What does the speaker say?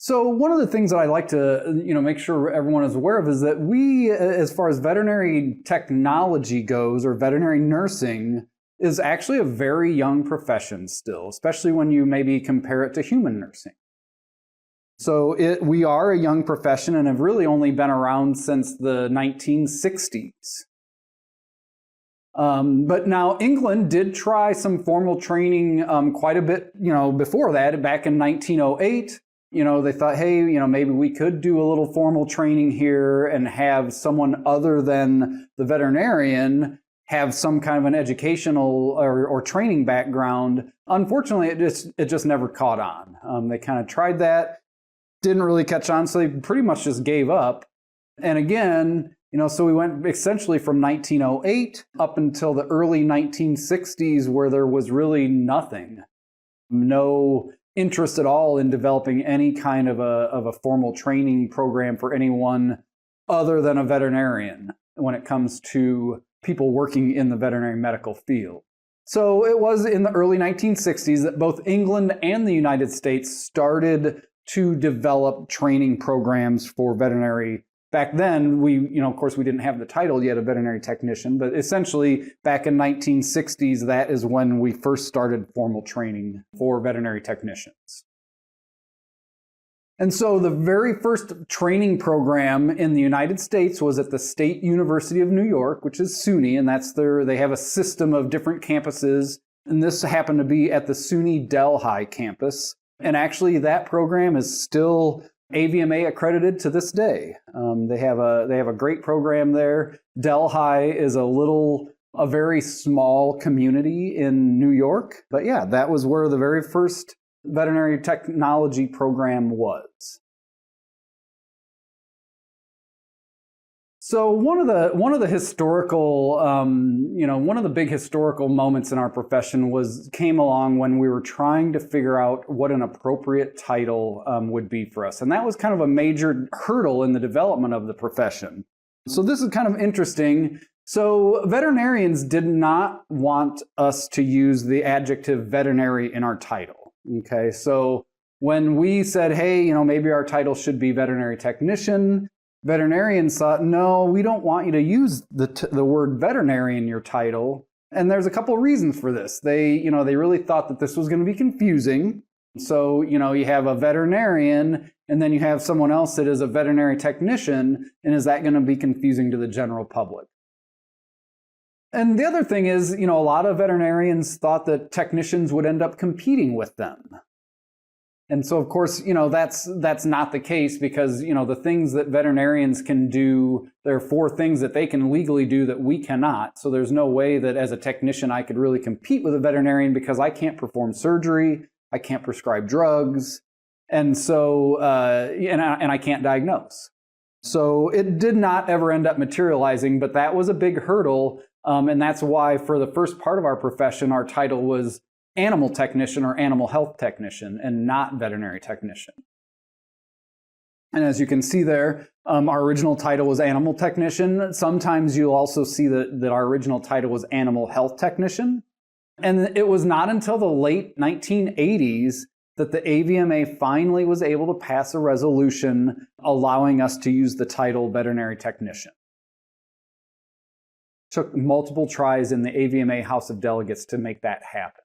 So one of the things that I like to, make sure everyone is aware of is that we, as far as veterinary technology goes, or veterinary nursing, is actually a very young profession still, especially when you maybe compare it to human nursing. So we are a young profession and have really only been around since the 1960s. But now England did try some formal training quite a bit, before that, back in 1908. They thought, hey, maybe we could do a little formal training here and have someone other than the veterinarian have some kind of an educational or training background. Unfortunately, it just never caught on. They kind of tried that, didn't really catch on, so they pretty much just gave up. And again, so we went essentially from 1908 up until the early 1960s, where there was really nothing. No interest at all in developing any kind of a formal training program for anyone other than a veterinarian when it comes to people working in the veterinary medical field. So it was in the early 1960s that both England and the United States started to develop training programs for veterinary. Back then, of course, we didn't have the title yet of veterinary technician, but essentially back in 1960s, that is when we first started formal training for veterinary technicians. And so the very first training program in the United States was at the State University of New York, which is SUNY, and they have a system of different campuses. And this happened to be at the SUNY Delhi campus. And actually that program is still AVMA accredited to this day. They have a great program there. Delhi is a very small community in New York. But yeah, that was where the very first veterinary technology program was. So one of the historical, one of the big historical moments in our profession came along when we were trying to figure out what an appropriate title would be for us. And that was kind of a major hurdle in the development of the profession. So this is kind of interesting. So veterinarians did not want us to use the adjective veterinary in our title. Okay, so when we said, hey, maybe our title should be veterinary technician, veterinarians thought, no, we don't want you to use the word veterinary in your title. And there's a couple of reasons for this. They really thought that this was going to be confusing. So, you have a veterinarian and then you have someone else that is a veterinary technician. And is that going to be confusing to the general public? And the other thing is, a lot of veterinarians thought that technicians would end up competing with them. And so, of course, that's not the case because, the things that veterinarians can do, there are 4 things that they can legally do that we cannot. So there's no way that as a technician I could really compete with a veterinarian because I can't perform surgery, I can't prescribe drugs, and so, and I can't diagnose. So it did not ever end up materializing, but that was a big hurdle. And that's why for the first part of our profession, our title was animal technician or animal health technician and not veterinary technician. And as you can see there, our original title was animal technician. Sometimes you'll also see that our original title was animal health technician. And it was not until the late 1980s that the AVMA finally was able to pass a resolution allowing us to use the title veterinary technician. Took multiple tries in the AVMA House of Delegates to make that happen.